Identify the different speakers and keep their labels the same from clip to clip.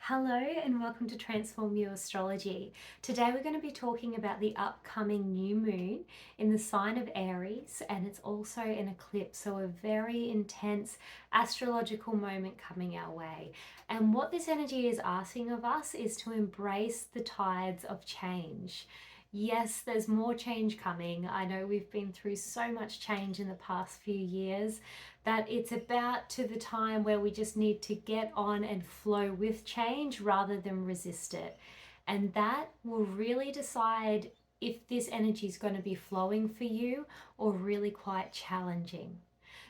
Speaker 1: Hello and welcome to Transform Your Astrology. Today we're going to be talking about the upcoming new moon in the sign of Aries, and it's also an eclipse, so a very intense astrological moment coming our way. And what this energy is asking of us is to embrace the tides of change. Yes, there's more change coming. I know we've been through so much change in the past few years that it's about to the time where we just need to get on and flow with change rather than resist it. And that will really decide if this energy is going to be flowing for you or really quite challenging.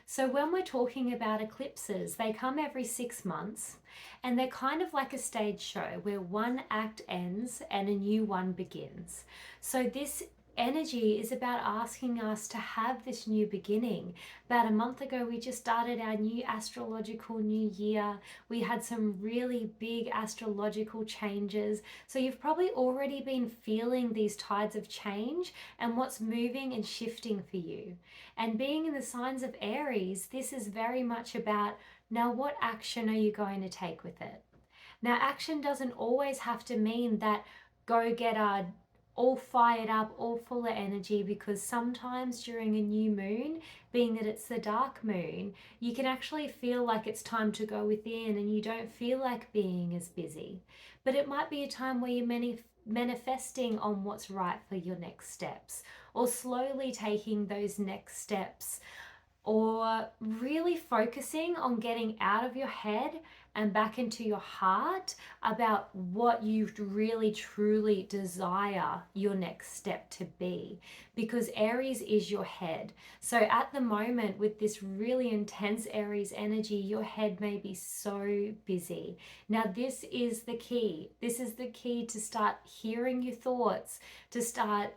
Speaker 1: So when we're talking about eclipses, they come every 6 months and they're kind of like a stage show where one act ends and a new one begins. So this energy is about asking us to have this new beginning. About a month ago, we just started our new astrological new year. We had some really big astrological changes. So you've probably already been feeling these tides of change and what's moving and shifting for you. And being in the signs of Aries, this is very much about now what action are you going to take with it? Now, action doesn't always have to mean that go get all fired up, all full of energy, because sometimes during a new moon, being that it's the dark moon, you can actually feel like it's time to go within and you don't feel like being as busy. But it might be a time where you're manifesting on what's right for your next steps, or slowly taking those next steps, or really focusing on getting out of your head and back into your heart about what you really truly desire your next step to be, because Aries is your head. So at the moment, with this really intense Aries energy, your head may be so busy. Now this is the key. This is the key to start hearing your thoughts, to start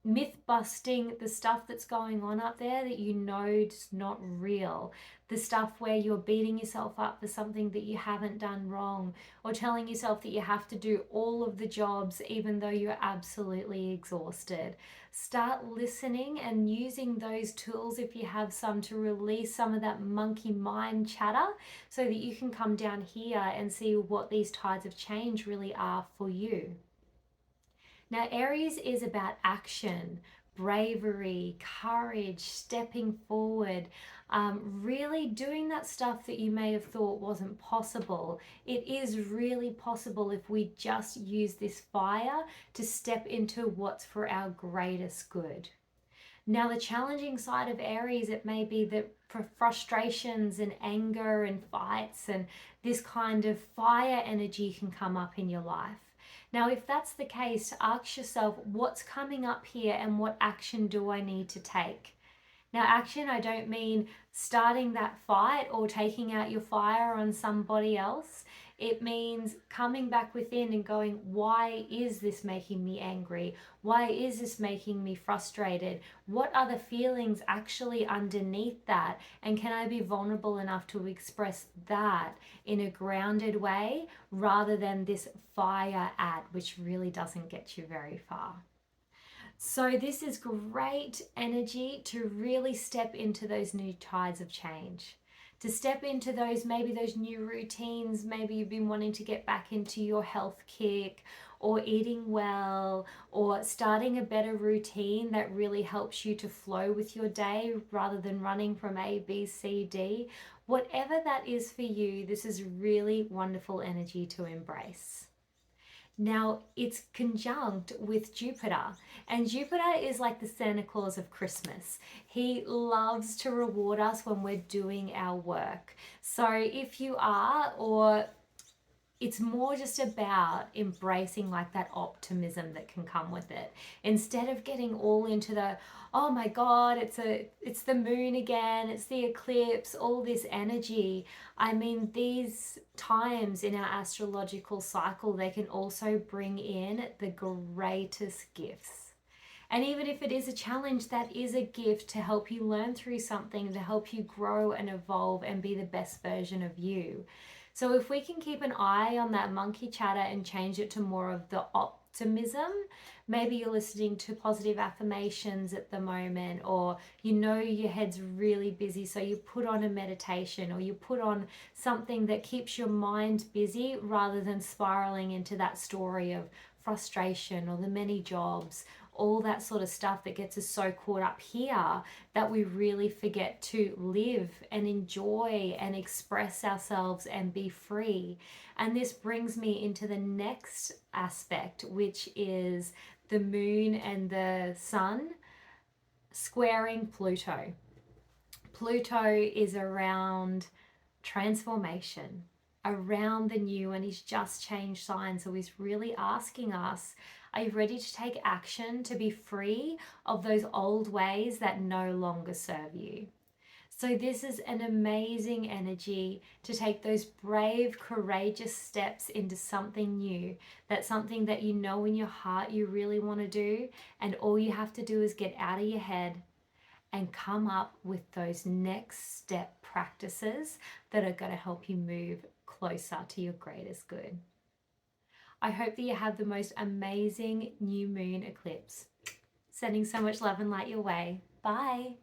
Speaker 1: myth busting the stuff that's going on up there that you know is not real, the stuff where you're beating yourself up for something that you haven't done wrong, or telling yourself that you have to do all of the jobs even though you're absolutely exhausted. Start listening and using those tools, if you have some, to release some of that monkey mind chatter so that you can come down here and see what these tides of change really are for you. Now, Aries is about action, bravery, courage, stepping forward, really doing that stuff that you may have thought wasn't possible. It is really possible if we just use this fire to step into what's for our greatest good. Now, the challenging side of Aries, it may be that frustrations and anger and fights and this kind of fire energy can come up in your life. Now, if that's the case, ask yourself, what's coming up here and what action do I need to take? Now, action, I don't mean starting that fight or taking out your fire on somebody else. It means coming back within and going, why is this making me angry? Why is this making me frustrated? What are the feelings actually underneath that? And can I be vulnerable enough to express that in a grounded way rather than this fire at, which really doesn't get you very far? So this is great energy to really step into those new tides of change, to step into those, maybe those new routines. Maybe you've been wanting to get back into your health kick, or eating well, or starting a better routine that really helps you to flow with your day rather than running from A, B, C, D. Whatever that is for you, this is really wonderful energy to embrace. Now, it's conjunct with Jupiter, and Jupiter is like the Santa Claus of Christmas. He loves to reward us when we're doing our work. So if you are, or it's more just about embracing like that optimism that can come with it, instead of getting all into the, oh my god, it's the moon again, it's the eclipse, all this energy. I mean, these times in our astrological cycle, they can also bring in the greatest gifts. And even if it is a challenge, that is a gift to help you learn through something, to help you grow and evolve and be the best version of you. So if we can keep an eye on that monkey chatter and change it to more of the optimism, maybe you're listening to positive affirmations at the moment, or you know your head's really busy, so you put on a meditation or you put on something that keeps your mind busy rather than spiraling into that story of frustration or the many jobs, all that sort of stuff that gets us so caught up here that we really forget to live and enjoy and express ourselves and be free. And this brings me into the next aspect, which is the moon and the sun squaring Pluto. Pluto is around transformation, around the new, and he's just changed signs. So he's really asking us, are you ready to take action to be free of those old ways that no longer serve you? So this is an amazing energy to take those brave, courageous steps into something new. That's something that you know in your heart you really want to do, and all you have to do is get out of your head and come up with those next step practices that are going to help you move closer to your greatest good. I hope that you have the most amazing new moon eclipse. Sending so much love and light your way. Bye.